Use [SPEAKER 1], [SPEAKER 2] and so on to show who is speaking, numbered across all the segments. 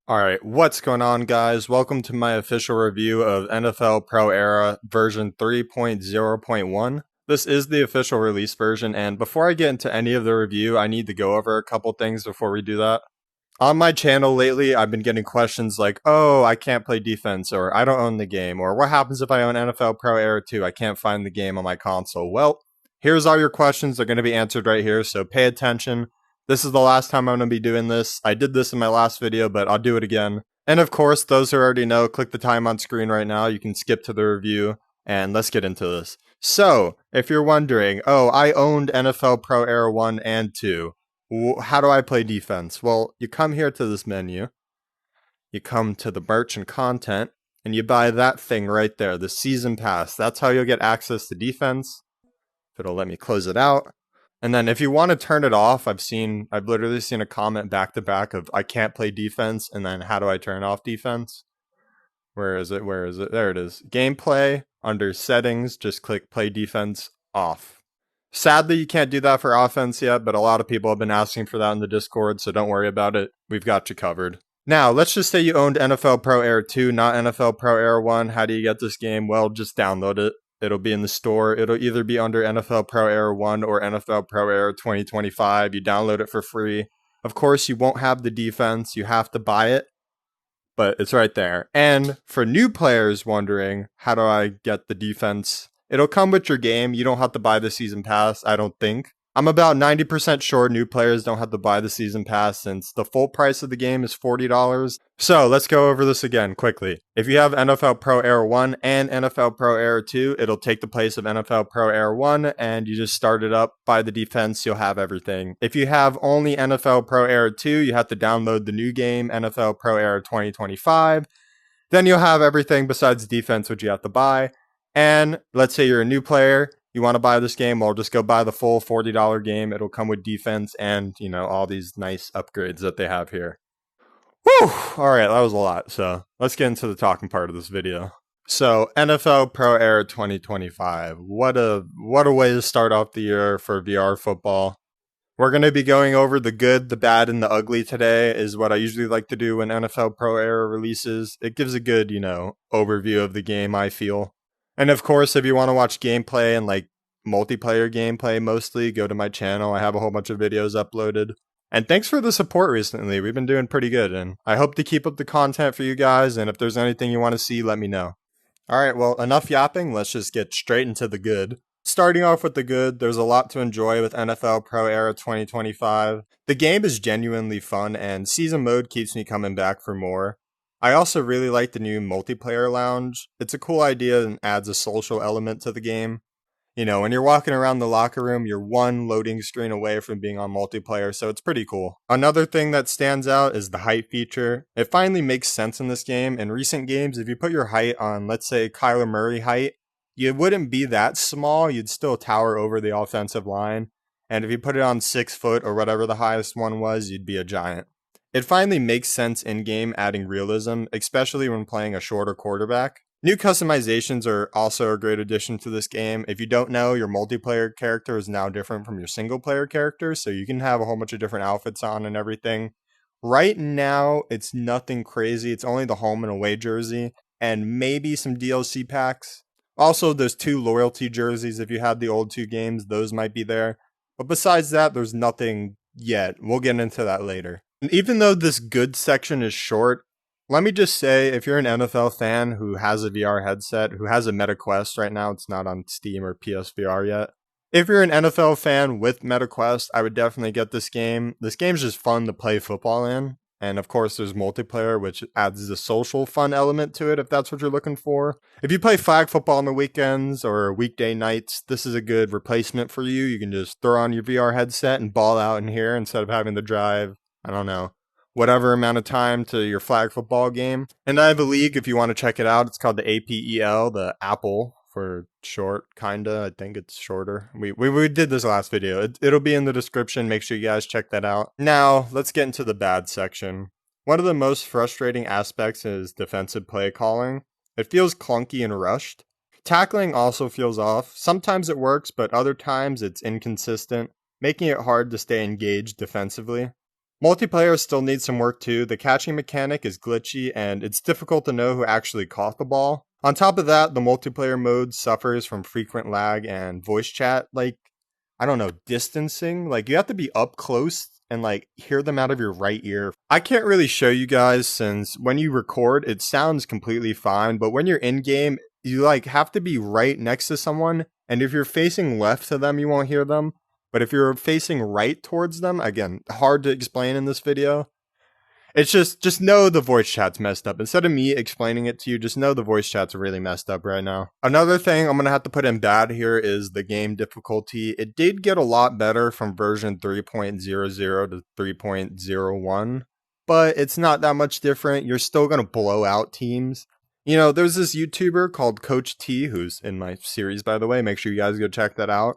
[SPEAKER 1] Alright, what's going on, guys? Welcome to my official review of NFL Pro Era version 3.0.1. This is the official release version, and before I get into any of the review, I need to go over a couple things before we do that. On my channel lately, I've been getting questions like, oh, I can't play defense, or I don't own the game, or what happens if I own NFL Pro Era 2? I can't find the game on my console. Well, here's all your questions. They're going to be answered right here, so pay attention. This is the last time I'm going to be doing this. I did this in my last video, but I'll do it again. And of course, those who already know, click the time on screen right now. You can skip to the review, and let's get into this. So, if you're wondering, oh, I owned NFL Pro Era 1 and 2. How do I play defense? Well, you come here to this menu, you come to the merch and content, and you buy that thing right there, the season pass. That's how you'll get access to defense. If it'll let me close it out. And then if you want to turn it off, I've literally seen a comment back to back of I can't play defense, and then how do I turn off defense? Where is it? There it is. Gameplay, under settings, just click play defense off. Sadly, you can't do that for offense yet, but a lot of people have been asking for that in the Discord, so don't worry about it. We've got you covered. Now, let's just say you owned NFL Pro Era 2, not NFL Pro Era 1. How do you get this game? Well, just download it. It'll be in the store. It'll either be under NFL Pro Era 1 or NFL Pro Era 2025. You download it for free. Of course, you won't have the defense. You have to buy it, but it's right there. And for new players wondering, how do I get the defense? It'll come with your game. You don't have to buy the season pass, I don't think. I'm about 90% sure new players don't have to buy the season pass since the full price of the game is $40. So let's go over this again quickly. If you have NFL Pro Era 1 and NFL Pro Era 2, it'll take the place of NFL Pro Era 1 and you just start it up, buy the defense, you'll have everything. If you have only NFL Pro Era 2, you have to download the new game, NFL Pro Era 2025. Then you'll have everything besides defense, which you have to buy. And let's say you're a new player, you want to buy this game, well, just go buy the full $40 game. It'll come with defense and, all these nice upgrades that they have here. Whew! Alright, that was a lot. So let's get into the talking part of this video. So NFL Pro Era 2025. What a way to start off the year for VR football. We're going to be going over the good, the bad, and the ugly today is what I usually like to do when NFL Pro Era releases. It gives a good, overview of the game, I feel. And of course, if you want to watch gameplay and multiplayer gameplay mostly, go to my channel. I have a whole bunch of videos uploaded. And thanks for the support recently. We've been doing pretty good, and I hope to keep up the content for you guys, and if there's anything you want to see, let me know. Alright, well, enough yapping. Let's just get straight into the good. Starting off with the good, there's a lot to enjoy with NFL Pro Era 2025. The game is genuinely fun, and season mode keeps me coming back for more. I also really like the new multiplayer lounge. It's a cool idea and adds a social element to the game. When you're walking around the locker room, you're one loading screen away from being on multiplayer, so it's pretty cool. Another thing that stands out is the height feature. It finally makes sense in this game. In recent games, if you put your height on, let's say, Kyler Murray height, you wouldn't be that small. You'd still tower over the offensive line. And if you put it on 6 foot or whatever the highest one was, you'd be a giant. It finally makes sense in-game adding realism, especially when playing a shorter quarterback. New customizations are also a great addition to this game. If you don't know, your multiplayer character is now different from your single player character, so you can have a whole bunch of different outfits on and everything. Right now, it's nothing crazy. It's only the home and away jersey, and maybe some DLC packs. Also, there's 2 loyalty jerseys. If you had the old 2 games, those might be there. But besides that, there's nothing yet. We'll get into that later. And even though this good section is short, let me just say, if you're an NFL fan who has a VR headset, who has a MetaQuest right now, it's not on Steam or PSVR yet. If you're an NFL fan with MetaQuest, I would definitely get this game. This game's just fun to play football in. And of course, there's multiplayer, which adds the social fun element to it, if that's what you're looking for. If you play flag football on the weekends or weekday nights, this is a good replacement for you. You can just throw on your VR headset and ball out in here instead of having to drive, I don't know, whatever amount of time to your flag football game. And I have a league if you want to check it out. It's called the APEL, the Apple for short, kinda. I think it's shorter. We did this last video. It'll be in the description. Make sure you guys check that out. Now, let's get into the bad section. One of the most frustrating aspects is defensive play calling. It feels clunky and rushed. Tackling also feels off. Sometimes it works, but other times it's inconsistent, making it hard to stay engaged defensively. Multiplayer still needs some work too. The catching mechanic is glitchy and it's difficult to know who actually caught the ball. On top of that, the multiplayer mode suffers from frequent lag and voice chat, like, I don't know, distancing. Like, you have to be up close and, like, hear them out of your right ear. I can't really show you guys since when you record, it sounds completely fine, but when you're in game, you, like, have to be right next to someone, and if you're facing left to them, you won't hear them. But if you're facing right towards them, again, hard to explain in this video. It's just know the voice chat's messed up. Instead of me explaining it to you, just know the voice chat's really messed up right now. Another thing I'm going to have to put in bad here is the game difficulty. It did get a lot better from version 3.00 to 3.01, but it's not that much different. You're still going to blow out teams. You know, there's this YouTuber called Coach T, who's in my series, by the way. Make sure you guys go check that out.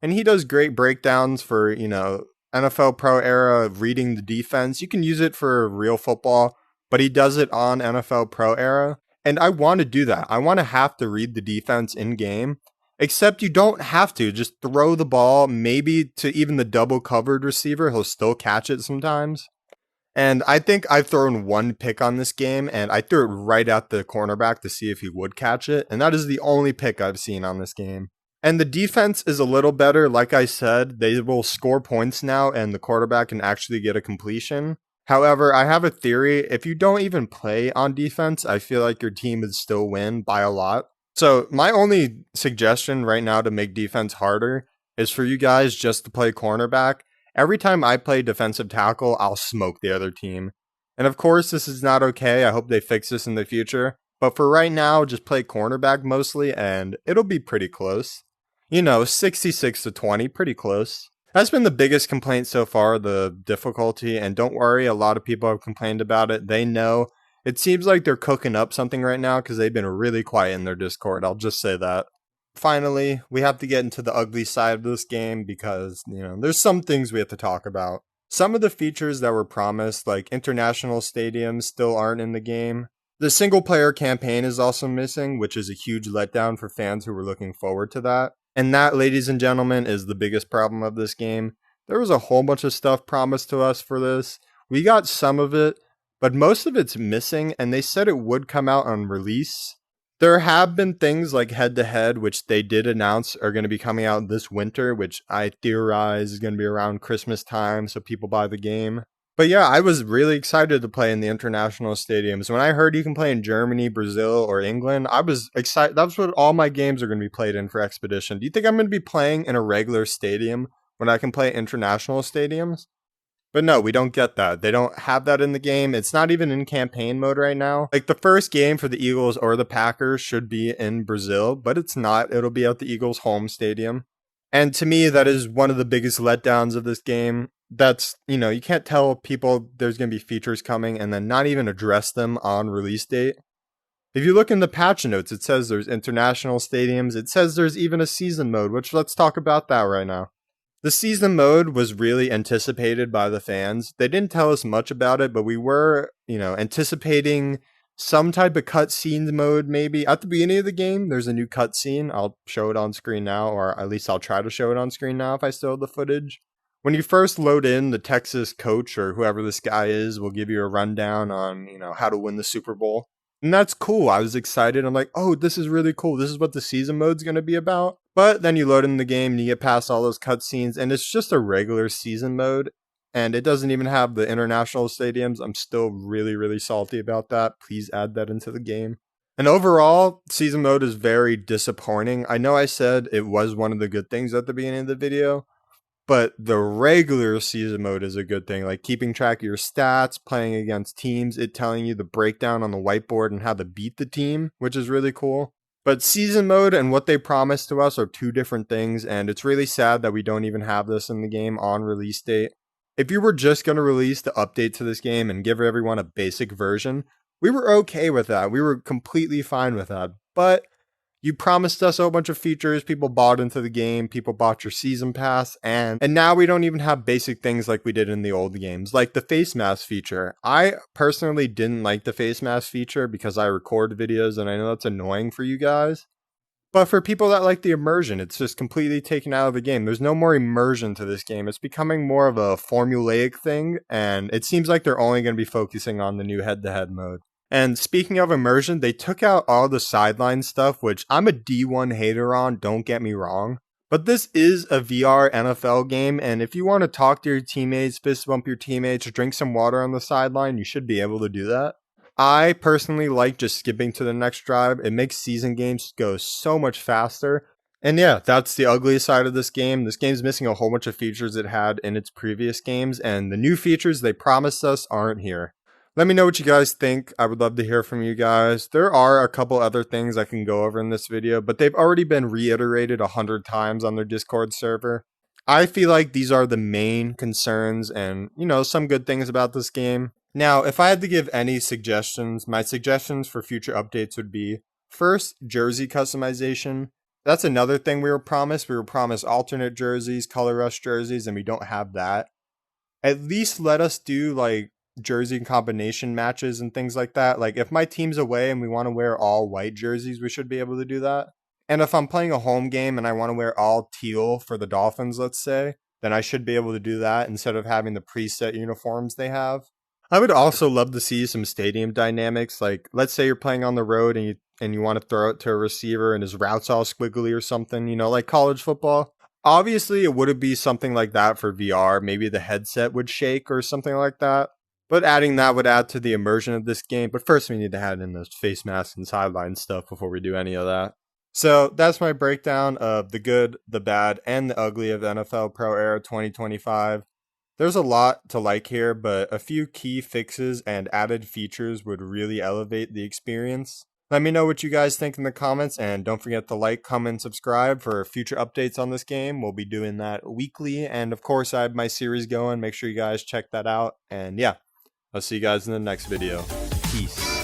[SPEAKER 1] And he does great breakdowns for, you know, NFL Pro Era, reading the defense. You can use it for real football, but he does it on NFL Pro Era. And I want to do that. I want to have to read the defense in game, except you don't have to. Just throw the ball, maybe to even the double covered receiver. He'll still catch it sometimes. And I think I've thrown one pick on this game, and I threw it right at the cornerback to see if he would catch it. And that is the only pick I've seen on this game. And the defense is a little better. Like I said, they will score points now and the quarterback can actually get a completion. However, I have a theory. If you don't even play on defense, I feel like your team would still win by a lot. So my only suggestion right now to make defense harder is for you guys just to play cornerback. Every time I play defensive tackle, I'll smoke the other team. And of course, this is not okay. I hope they fix this in the future. But for right now, just play cornerback mostly and it'll be pretty close. You know, 66 to 20, pretty close. That's been the biggest complaint so far, the difficulty, and don't worry, a lot of people have complained about it. They know. It seems like they're cooking up something right now because they've been really quiet in their Discord, I'll just say that. Finally, we have to get into the ugly side of this game because, you know, there's some things we have to talk about. Some of the features that were promised, like international stadiums, still aren't in the game. The single player campaign is also missing, which is a huge letdown for fans who were looking forward to that. And that, ladies and gentlemen, is the biggest problem of this game. There was a whole bunch of stuff promised to us for this. We got some of it, but most of it's missing, and they said it would come out on release. There have been things like head-to-head, which they did announce are going to be coming out this winter, which I theorize is going to be around Christmas time, so people buy the game. But yeah, I was really excited to play in the international stadiums. When I heard you can play in Germany, Brazil, or England, I was excited. That's what all my games are going to be played in for Expedition. Do you think I'm going to be playing in a regular stadium when I can play international stadiums? But no, we don't get that. They don't have that in the game. It's not even in campaign mode right now. Like, the first game for the Eagles or the Packers should be in Brazil, but it's not. It'll be at the Eagles' home stadium. And to me, that is one of the biggest letdowns of this game. That's, you know, you can't tell people there's going to be features coming and then not even address them on release date. If you look in the patch notes, it says there's international stadiums. It says there's even a season mode, which let's talk about that right now. The season mode was really anticipated by the fans. They didn't tell us much about it, but we were, you know, anticipating some type of cutscenes mode maybe. At the beginning of the game, there's a new cutscene. I'll show it on screen now, or at least I'll try to show it on screen now if I still have the footage. When you first load in, the Texas coach or whoever this guy is will give you a rundown on, you know, how to win the Super Bowl. And that's cool. I was excited. I'm like, oh, this is really cool. This is what the season mode's going to be about. But then you load in the game and you get past all those cutscenes and it's just a regular season mode. And it doesn't even have the international stadiums. I'm still really, really salty about that. Please add that into the game. And overall, season mode is very disappointing. I know I said it was one of the good things at the beginning of the video, but the regular season mode is a good thing, like keeping track of your stats, playing against teams, it telling you the breakdown on the whiteboard and how to beat the team, which is really cool. But season mode and what they promised to us are two different things, and it's really sad that we don't even have this in the game on release date. If you were just going to release the update to this game and give everyone a basic version, we were okay with that. We were completely fine with that. But you promised us a whole bunch of features, people bought into the game, people bought your season pass, and now we don't even have basic things like we did in the old games, like the face mask feature. I personally didn't like the face mask feature because I record videos and I know that's annoying for you guys. But for people that like the immersion, it's just completely taken out of the game. There's no more immersion to this game. It's becoming more of a formulaic thing, and it seems like they're only going to be focusing on the new head-to-head mode. And speaking of immersion, they took out all the sideline stuff, which I'm a D1 hater on, don't get me wrong. But this is a VR NFL game, and if you want to talk to your teammates, fist bump your teammates, or drink some water on the sideline, you should be able to do that. I personally like just skipping to the next drive. It makes season games go so much faster. And yeah, that's the ugliest side of this game. This game's missing a whole bunch of features it had in its previous games, and the new features they promised us aren't here. Let me know what you guys think. I would love to hear from you guys. There are a couple other things I can go over in this video, but they've already been reiterated 100 times on their Discord server. I feel like these are the main concerns and, some good things about this game. Now, if I had to give any suggestions, my suggestions for future updates would be, first, jersey customization. That's another thing we were promised. We were promised alternate jerseys, color rush jerseys, and we don't have that. At least let us do, jersey combination matches and things like that. Like, if my team's away and we want to wear all white jerseys, we should be able to do that. And if I'm playing a home game and I want to wear all teal for the Dolphins, let's say, then I should be able to do that instead of having the preset uniforms they have. I would also love to see some stadium dynamics. Like, let's say you're playing on the road and you want to throw it to a receiver and his route's all squiggly or something, like college football. Obviously, it wouldn't be something like that for VR. Maybe the headset would shake or something like that. But adding that would add to the immersion of this game. But first, we need to add in those face masks and sideline stuff before we do any of that. So that's my breakdown of the good, the bad, and the ugly of NFL Pro Era 2025. There's a lot to like here, but a few key fixes and added features would really elevate the experience. Let me know what you guys think in the comments, and don't forget to like, comment, subscribe for future updates on this game. We'll be doing that weekly, and of course I have my series going. Make sure you guys check that out, and yeah, I'll see you guys in the next video. Peace.